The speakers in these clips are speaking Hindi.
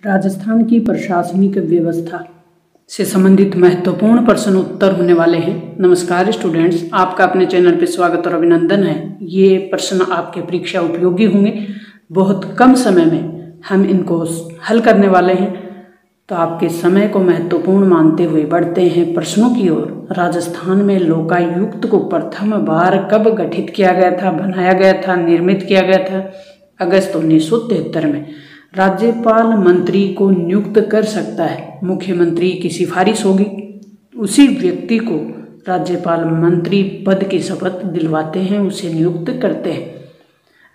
राजस्थान की प्रशासनिक व्यवस्था से संबंधित महत्वपूर्ण प्रश्न उत्तर होने वाले हैं। नमस्कार स्टूडेंट्स, आपका अपने चैनल पर स्वागत और अभिनंदन है। ये प्रश्न आपके परीक्षा उपयोगी होंगे। बहुत कम समय में हम इनको हल करने वाले हैं, तो आपके समय को महत्वपूर्ण मानते हुए बढ़ते हैं प्रश्नों की ओर। राजस्थान में लोकायुक्त को प्रथम बार कब गठित किया गया था, बनाया गया था, निर्मित किया गया था? अगस्त 1973 में। राज्यपाल मंत्री को नियुक्त कर सकता है, मुख्यमंत्री की सिफारिश होगी, उसी व्यक्ति को राज्यपाल मंत्री पद की शपथ दिलवाते हैं, उसे नियुक्त करते हैं।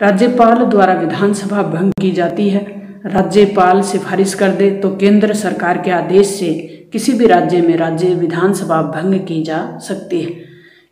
राज्यपाल द्वारा विधानसभा भंग की जाती है। राज्यपाल सिफारिश कर दे तो केंद्र सरकार के आदेश से किसी भी राज्य में राज्य विधानसभा भंग की जा सकती है।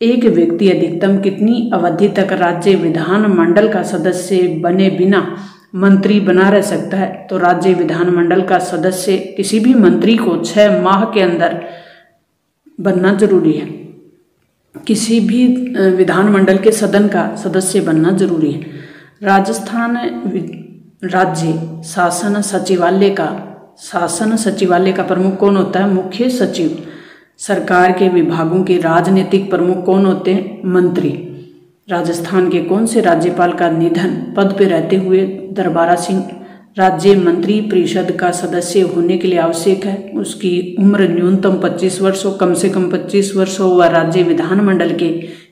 एक व्यक्ति अधिकतम कितनी अवधि तक राज्य विधानमंडल का सदस्य बने बिना मंत्री बना रह सकता है? तो राज्य विधानमंडल का सदस्य किसी भी मंत्री को 6 माह के अंदर बनना जरूरी है। किसी भी विधानमंडल के सदन का सदस्य बनना जरूरी है। राजस्थान राज्य शासन सचिवालय का प्रमुख कौन होता है? मुख्य सचिव। सरकार के विभागों के राजनीतिक प्रमुख कौन होते हैं? मंत्री। राजस्थान के कौन से राज्यपाल का निधन पद पर रहते हुए? दरबारा सिंह। राज्य मंत्री परिषद का सदस्य होने के लिए आवश्यक है उसकी उम्र न्यूनतम 25 वर्ष हो, कम से कम 25 वर्ष हो, वह राज्य विधानमंडल के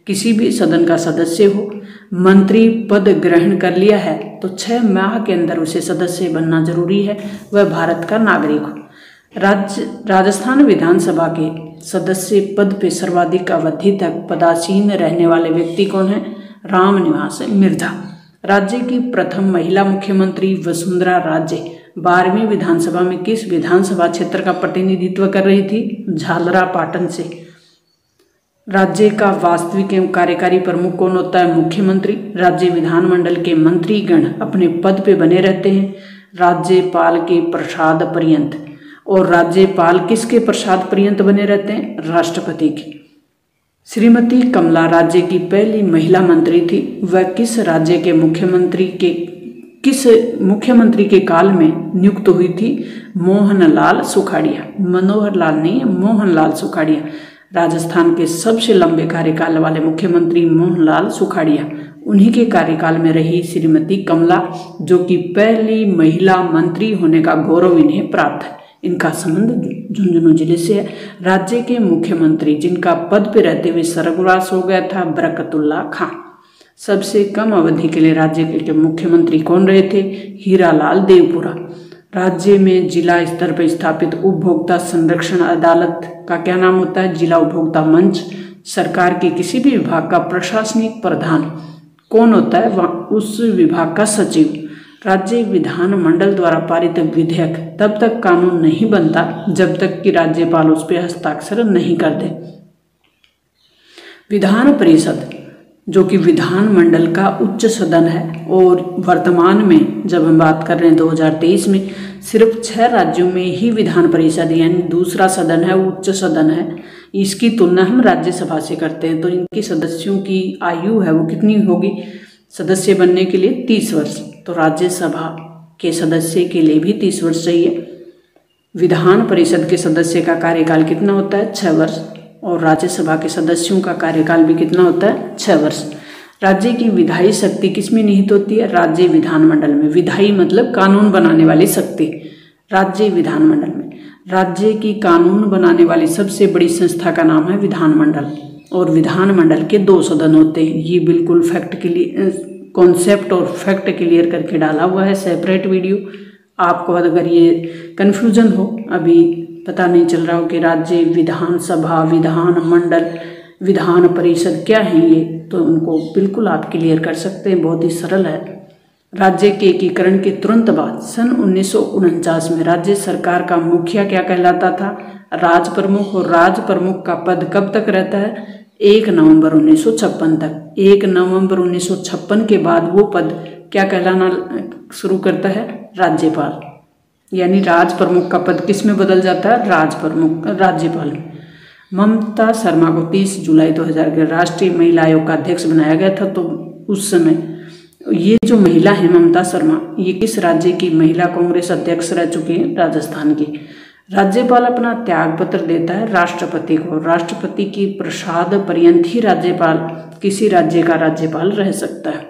किसी भी सदन का सदस्य हो। मंत्री पद ग्रहण कर लिया है तो 6 माह के अंदर उसे सदस्य बनना जरूरी है, वह भारत का नागरिक हो। राजस्थान विधानसभा के सदस्य पद पे सर्वाधिक अवधि तक पदासीन रहने वाले व्यक्ति कौन है? रामनिवास मिर्धा। राज्य की प्रथम महिला मुख्यमंत्री वसुंधरा राजे 12वीं विधानसभा में किस विधानसभा क्षेत्र का प्रतिनिधित्व कर रही थी? झालरापाटन से। राज्य का वास्तविक एवं कार्यकारी प्रमुख कौन होता है? मुख्यमंत्री। राज्य विधानमंडल के मंत्रीगण अपने पद पे बने रहते हैं राज्यपाल के प्रसाद पर्यंत। और राज्यपाल किसके प्रसाद पर्यंत बने रहते हैं? राष्ट्रपति के। श्रीमती कमला राज्य की पहली महिला मंत्री थी। वह किस राज्य के मुख्यमंत्री के काल में नियुक्त हुई थी? मोहनलाल सुखाड़िया। मनोहर लाल नहीं, मोहनलाल सुखाड़िया। राजस्थान के सबसे लंबे कार्यकाल वाले मुख्यमंत्री मोहनलाल सुखाड़िया, उन्हीं के कार्यकाल में रही श्रीमती कमला, जो कि पहली महिला मंत्री होने का गौरव इन्हें प्राप्त है। इनका संबंध झुंझुनू जिले से है। राज्य के मुख्यमंत्री जिनका पद पर रहते हुए स्वर्गवास हो गया था? बरकतुल्ला खां। सबसे कम अवधि के लिए राज्य के मुख्यमंत्री कौन रहे थे? हीरालाल देवपुरा। राज्य में जिला स्तर पर स्थापित उपभोक्ता संरक्षण अदालत का क्या नाम होता है? जिला उपभोक्ता मंच। सरकार के किसी भी विभाग का प्रशासनिक प्रधान कौन होता है? उस विभाग का सचिव। राज्य विधानमंडल द्वारा पारित विधेयक तब तक कानून नहीं बनता जब तक कि राज्यपाल उस पर हस्ताक्षर नहीं कर दे। विधान परिषद जो कि विधानमंडल का उच्च सदन है, और वर्तमान में जब हम बात कर रहे हैं 2023 में सिर्फ 6 राज्यों में ही विधान परिषद यानी दूसरा सदन है, उच्च सदन है। इसकी तुलना हम राज्यसभा से करते हैं, तो इनकी सदस्यों की आयु है वो कितनी होगी सदस्य बनने के लिए? 30 वर्ष। तो राज्यसभा के सदस्य के लिए भी 30 वर्ष चाहिए। विधान परिषद के सदस्य का कार्यकाल कितना होता है? 6 वर्ष। और राज्यसभा के सदस्यों का कार्यकाल भी कितना होता है? 6 वर्ष। राज्य की विधायी शक्ति किसमें निहित होती है? राज्य विधानमंडल में। विधायी मतलब कानून बनाने वाली शक्ति, राज्य विधानमंडल में। राज्य की कानून बनाने वाली सबसे बड़ी संस्था का नाम है विधानमंडल। और विधानमंडल के 2 सदन होते हैं। ये बिल्कुल फैक्ट के लिए कॉन्सेप्ट और फैक्ट क्लियर करके डाला हुआ है सेपरेट वीडियो। आपको अगर ये कन्फ्यूजन हो, अभी पता नहीं चल रहा हो कि राज्य विधानसभा, विधानमंडल, विधान परिषद क्या है ये, तो उनको बिल्कुल आप क्लियर कर सकते हैं, बहुत ही सरल है। राज्य के एकीकरण के तुरंत बाद सन 1949 में राज्य सरकार का मुखिया क्या कहलाता था? राज प्रमुख। और राज प्रमुख का पद कब तक रहता है? 1 नवंबर 1956 तक। 1 नवंबर 1956 के बाद वो पद क्या कहलाना शुरू करता है? राज्यपाल। यानी राज प्रमुख का पद किस में बदल जाता है? राज्यपाल में। ममता शर्मा को 30 जुलाई 2000 के राष्ट्रीय महिला आयोग का अध्यक्ष बनाया गया था। तो उस समय ये जो महिला है ममता शर्मा, ये किस राज्य की महिला कांग्रेस अध्यक्ष रह चुकी हैं? राजस्थान की। राज्यपाल अपना त्याग पत्र देता है राष्ट्रपति को। राष्ट्रपति की प्रसाद पर्यंत ही राज्यपाल किसी राज्य का राज्यपाल रह सकता है।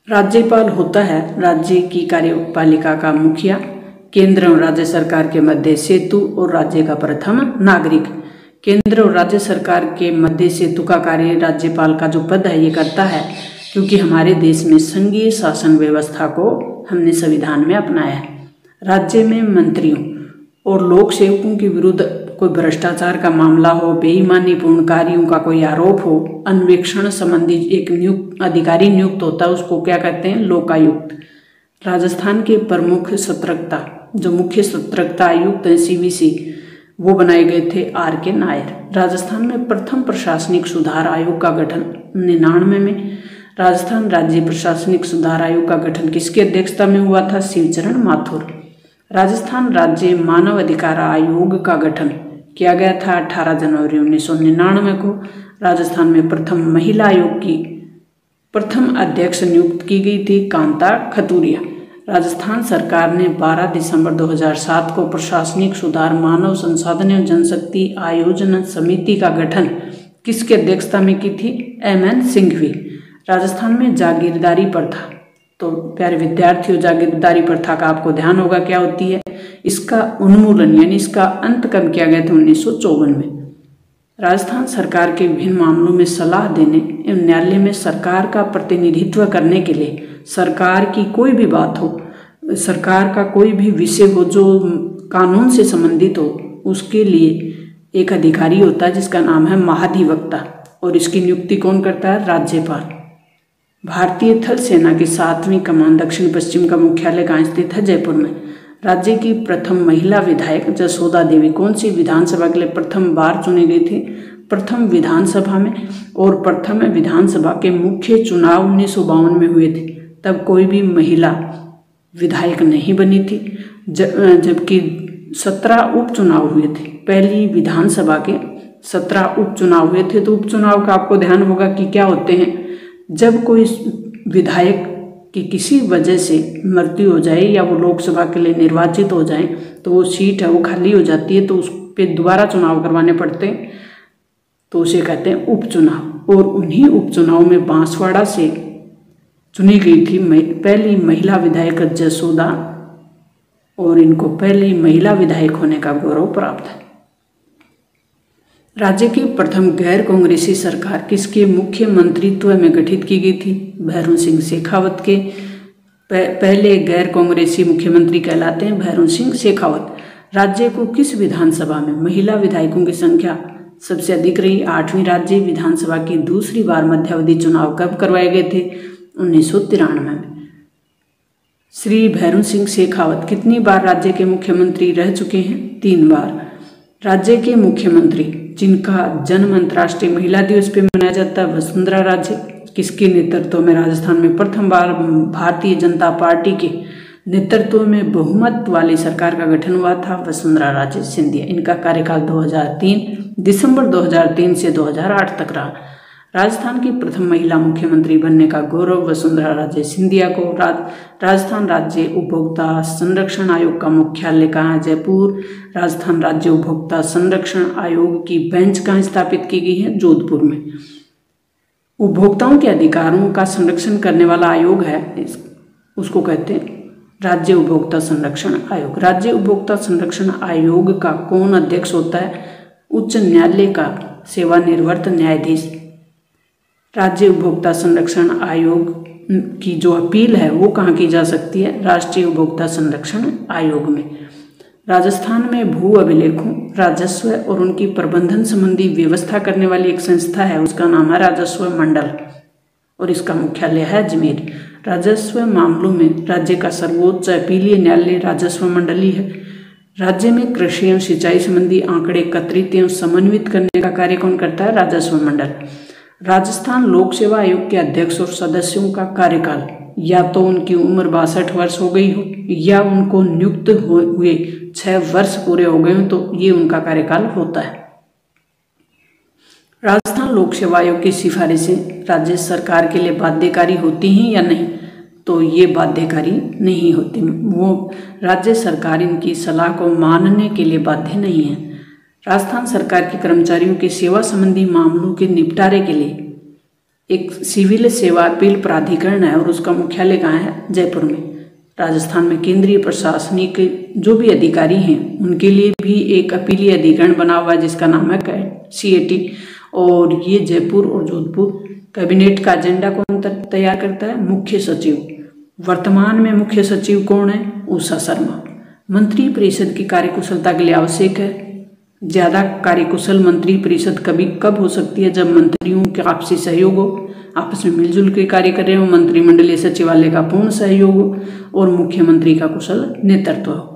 राज्यपाल होता है राज्य की कार्यपालिका का मुखिया, केंद्र और राज्य सरकार के मध्य सेतु और राज्य का प्रथम नागरिक। केंद्र और राज्य सरकार के मध्य सेतु का कार्य राज्यपाल का जो पद है ये करता है, क्योंकि हमारे देश में संघीय शासन व्यवस्था को हमने संविधान में अपनाया है। राज्य में मंत्रियों और लोक सेवकों के विरुद्ध कोई भ्रष्टाचार का मामला हो, बेईमानी पूर्ण कार्यों का कोई आरोप हो, अन्वेषण संबंधी एक अधिकारी नियुक्त होता है, उसको क्या कहते हैं? लोकायुक्त। राजस्थान के प्रमुख सतर्कता जो मुख्य सतर्कता आयुक्त हैं CVC, वो बनाए गए थे RK नायर। राजस्थान में प्रथम प्रशासनिक सुधार आयोग का गठन 99 में। राजस्थान राज्य प्रशासनिक सुधार आयोग का गठन किसकी अध्यक्षता में हुआ था? शिवचरण माथुर। राजस्थान राज्य मानव अधिकार आयोग का गठन किया गया था 18 जनवरी 1999 को। राजस्थान में प्रथम महिला आयोग की प्रथम अध्यक्ष नियुक्त की गई थी कांता खतूरिया। राजस्थान सरकार ने 12 दिसंबर 2007 को प्रशासनिक सुधार मानव संसाधन एवं जनशक्ति आयोजन समिति का गठन किसकी अध्यक्षता में की थी? MN सिंघवी। राजस्थान में जागीरदारी प्रथा, तो प्यारे विद्यार्थियों, जागीरदारी प्रथा का आपको ध्यान होगा क्या होती है? इसका उन्मूलन यानी इसका अंत कब किया गया था? 1954 में। राजस्थान सरकार के विभिन्न मामलों में सलाह देने एवं न्यायालय में सरकार का प्रतिनिधित्व करने के लिए सरकार की कोई भी बात हो, सरकार का कोई भी विषय हो जो कानून से संबंधित हो, उसके लिए एक अधिकारी होता है जिसका नाम है महाधिवक्ता, और इसकी नियुक्ति कौन करता है? राज्यपाल। भारतीय थल सेना की 7वीं कमान दक्षिण पश्चिम का मुख्यालय कहाँ स्थित है? जयपुर में। राज्य की प्रथम महिला विधायक जसोदा देवी कौन सी विधानसभा के लिए प्रथम बार चुनी गई थी? प्रथम विधानसभा में। और प्रथम विधानसभा के मुख्य चुनाव 1952 में हुए थे, तब कोई भी महिला विधायक नहीं बनी थी, जबकि 17 उपचुनाव हुए थे। पहली विधानसभा के 17 उपचुनाव हुए थे। तो उपचुनाव का आपको ध्यान होगा कि क्या होते हैं? जब कोई विधायक की किसी वजह से मृत्यु हो जाए या वो लोकसभा के लिए निर्वाचित हो जाए, तो वो सीट है वो खाली हो जाती है, तो उस पर दोबारा चुनाव करवाने पड़ते हैं, तो उसे कहते हैं उपचुनाव। और उन्हीं उपचुनाव में बांसवाड़ा से चुनी गई थी पहली महिला विधायक जसोदा, और इनको पहली महिला विधायक होने का गौरव प्राप्त है। राज्य की प्रथम गैर कांग्रेसी सरकार किसके मुख्यमंत्रित्व में गठित की गई थी? भैरों सिंह शेखावत के। पहले गैर कांग्रेसी मुख्यमंत्री कहलाते हैं भैरों सिंह शेखावत। राज्य को किस विधानसभा में महिला विधायकों की संख्या सबसे अधिक रही? 8वीं राज्य विधानसभा की दूसरी बार मध्यावधि चुनाव कब करवाए गए थे? 1993 में। श्री भैरों सिंह शेखावत कितनी बार राज्य के मुख्यमंत्री रह चुके हैं? 3 बार। राज्य के मुख्यमंत्री जिनका जन्म अंतर्राष्ट्रीय महिला दिवस पे मनाया जाता है, वसुंधरा राजे, किसके नेतृत्व में राजस्थान में प्रथम बार भारतीय जनता पार्टी के नेतृत्व में बहुमत वाली सरकार का गठन हुआ था? वसुंधरा राजे सिंधिया। इनका कार्यकाल दिसंबर 2003 से 2008 तक रहा। राजस्थान की प्रथम महिला मुख्यमंत्री बनने का गौरव वसुंधरा राजे सिंधिया को। राजस्थान राज्य उपभोक्ता संरक्षण आयोग का मुख्यालय कहाँ है? जयपुर। राजस्थान राज्य उपभोक्ता संरक्षण आयोग की बेंच कहाँ स्थापित की गई है? जोधपुर में। उपभोक्ताओं के अधिकारों का संरक्षण करने वाला आयोग है, उसको कहते हैं राज्य उपभोक्ता संरक्षण आयोग। राज्य उपभोक्ता संरक्षण आयोग का कौन अध्यक्ष होता है? उच्च न्यायालय का सेवानिवृत्त न्यायाधीश। राज्य उपभोक्ता संरक्षण आयोग की जो अपील है वो कहाँ की जा सकती है? राष्ट्रीय उपभोक्ता संरक्षण आयोग में। राजस्थान में भू अभिलेखों, राजस्व और उनकी प्रबंधन संबंधी व्यवस्था करने वाली एक संस्था है, उसका नाम है राजस्व मंडल, और इसका मुख्यालय है अजमेर। राजस्व मामलों में राज्य का सर्वोच्च अपीलीय न्यायालय राजस्व मंडल ही है। राज्य में कृषि एवं सिंचाई संबंधी आंकड़े एकत्रित एवं समन्वित करने का कार्य कौन करता है? राजस्व मंडल। राजस्थान लोक सेवा आयोग के अध्यक्ष और सदस्यों का कार्यकाल या तो उनकी उम्र 62 वर्ष हो गई हो या उनको नियुक्त हुए 6 वर्ष पूरे हो गए हो, तो ये उनका कार्यकाल होता है। राजस्थान लोक सेवा आयोग की सिफारिशें राज्य सरकार के लिए बाध्यकारी होती हैं या नहीं? तो ये बाध्यकारी नहीं होती। वो राज्य सरकार इनकी सलाह को मानने के लिए बाध्य नहीं है। राजस्थान सरकार के कर्मचारियों के सेवा संबंधी मामलों के निपटारे के लिए एक सिविल सेवा अपील प्राधिकरण है और उसका मुख्यालय कहाँ है? जयपुर में। राजस्थान में केंद्रीय प्रशासनिक जो भी अधिकारी हैं उनके लिए भी एक अपीलीय अधिकरण बना हुआ है जिसका नाम है CAT, और ये जयपुर और जोधपुर। कैबिनेट का एजेंडा कौन तैयार करता है? मुख्य सचिव। वर्तमान में मुख्य सचिव कौन है? उषा शर्मा। मंत्री परिषद की कार्यकुशलता के लिए आवश्यक है ज्यादा कार्यकुशल मंत्री परिषद कब हो सकती है? जब मंत्रियों के आपसी सहयोग हो, आपस में मिलजुल के कार्य कर रहे हो, मंत्रिमंडलीय सचिवालय का पूर्ण सहयोग हो और मुख्यमंत्री का कुशल नेतृत्व हो।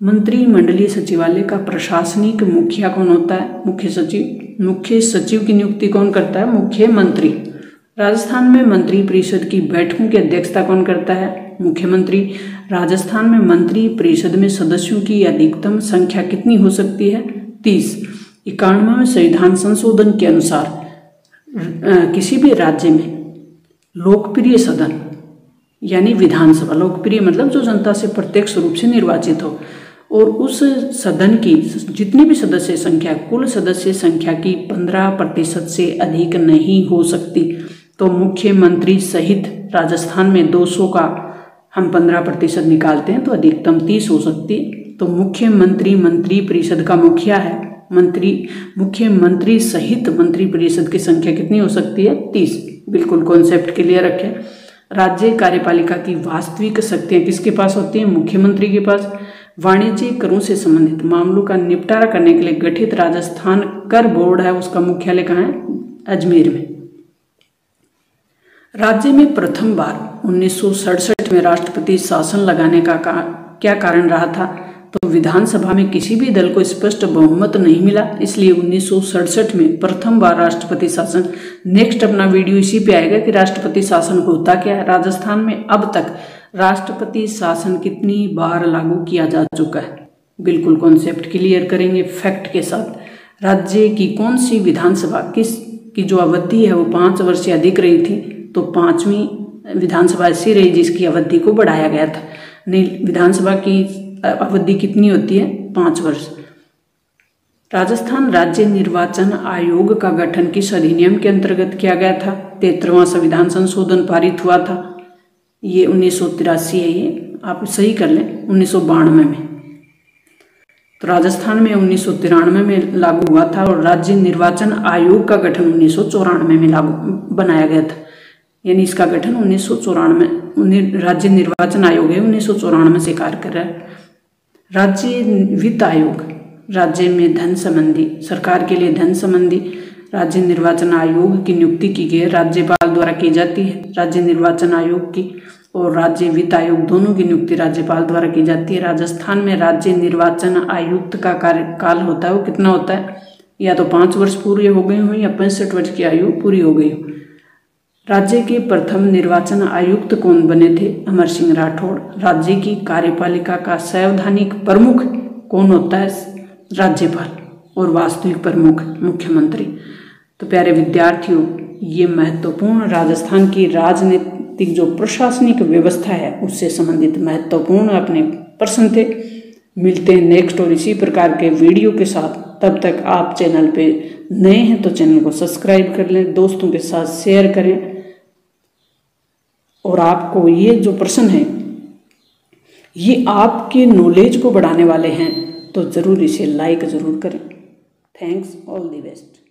मंत्रिमंडलीय सचिवालय का प्रशासनिक मुखिया कौन होता है? मुख्य सचिव। मुख्य सचिव की नियुक्ति कौन करता है? मुख्यमंत्री। राजस्थान में मंत्री परिषद की बैठकों की अध्यक्षता कौन करता है? मुख्यमंत्री। राजस्थान में मंत्री परिषद में सदस्यों की अधिकतम संख्या कितनी हो सकती है? 30। 91वें संविधान संशोधन के अनुसार किसी भी राज्य में लोकप्रिय सदन यानी विधानसभा, लोकप्रिय मतलब जो जनता से प्रत्यक्ष रूप से निर्वाचित हो, और उस सदन की जितनी भी सदस्य संख्या कुल सदस्य संख्या की 15% से अधिक नहीं हो सकती। तो मुख्यमंत्री सहित राजस्थान में 200 का हम 15% निकालते हैं तो अधिकतम 30 हो सकती है। तो मुख्यमंत्री मंत्री परिषद का मुखिया है। मुख्यमंत्री सहित मंत्री परिषद की संख्या कितनी हो सकती है? 30। बिल्कुल कॉन्सेप्ट क्लियर रखें। राज्य कार्यपालिका की वास्तविक शक्तियां किसके पास होती हैं? मुख्यमंत्री के पास। वाणिज्य करों से संबंधित मामलों का निपटारा करने के लिए गठित राजस्थान कर बोर्ड है, उसका मुख्यालय कहाँ है? अजमेर में। राज्य में प्रथम बार 1967 में राष्ट्रपति शासन लगाने का क्या कारण रहा था? तो विधानसभा में किसी भी दल को स्पष्ट बहुमत नहीं मिला, इसलिए 1967 में प्रथम बार राष्ट्रपति शासन। नेक्स्ट अपना वीडियो इसी पे आएगा कि राष्ट्रपति शासन होता क्या है। राजस्थान में अब तक राष्ट्रपति शासन कितनी बार लागू किया जा चुका है? बिल्कुल कॉन्सेप्ट क्लियर करेंगे फैक्ट के साथ। राज्य की कौन सी विधानसभा की जो अवधि है वो 5 वर्ष से अधिक रही थी, तो 5वीं विधानसभा ऐसी रही जिसकी अवधि को बढ़ाया गया था। नहीं, विधानसभा की अवधि कितनी होती है? 5 वर्ष। राजस्थान राज्य निर्वाचन आयोग का गठन किस अधिनियम के अंतर्गत किया गया था? 73वां संविधान संशोधन पारित हुआ था। ये 1983 है, ये आप सही कर लें, 1992 में। तो राजस्थान में 1993 में लागू हुआ था और राज्य निर्वाचन आयोग का गठन 1994 में लागू बनाया गया था। यानी इसका गठन 1994, राज्य निर्वाचन आयोग है 1994 से कार्य कर रहा है। राज्य वित्त आयोग, राज्य में धन संबंधी, सरकार के लिए धन संबंधी राज्य निर्वाचन आयोग की नियुक्ति की गई है, राज्यपाल द्वारा की जाती है। राज्य निर्वाचन आयोग की और राज्य वित्त आयोग दोनों की नियुक्ति राज्यपाल द्वारा की जाती है। राजस्थान में राज्य निर्वाचन आयुक्त का कार्यकाल होता है, वो कितना होता है? या तो 5 वर्ष पूरे हो गए हो या 65 वर्ष की आयु पूरी हो गई हो। राज्य के प्रथम निर्वाचन आयुक्त कौन बने थे? अमर सिंह राठौड़। राज्य की कार्यपालिका का संवैधानिक प्रमुख कौन होता है? राज्यपाल। और वास्तविक प्रमुख मुख्यमंत्री। तो प्यारे विद्यार्थियों, ये महत्वपूर्ण राजस्थान की राजनीतिक जो प्रशासनिक व्यवस्था है उससे संबंधित महत्वपूर्ण अपने प्रश्न थे। मिलते हैं नेक्स्ट और इसी प्रकार के वीडियो के साथ। तब तक आप चैनल पे नए हैं तो चैनल को सब्सक्राइब कर लें, दोस्तों के साथ शेयर करें, और आपको ये जो प्रश्न है ये आपके नॉलेज को बढ़ाने वाले हैं तो ज़रूर इसे लाइक ज़रूर करें। Thanks, all the best.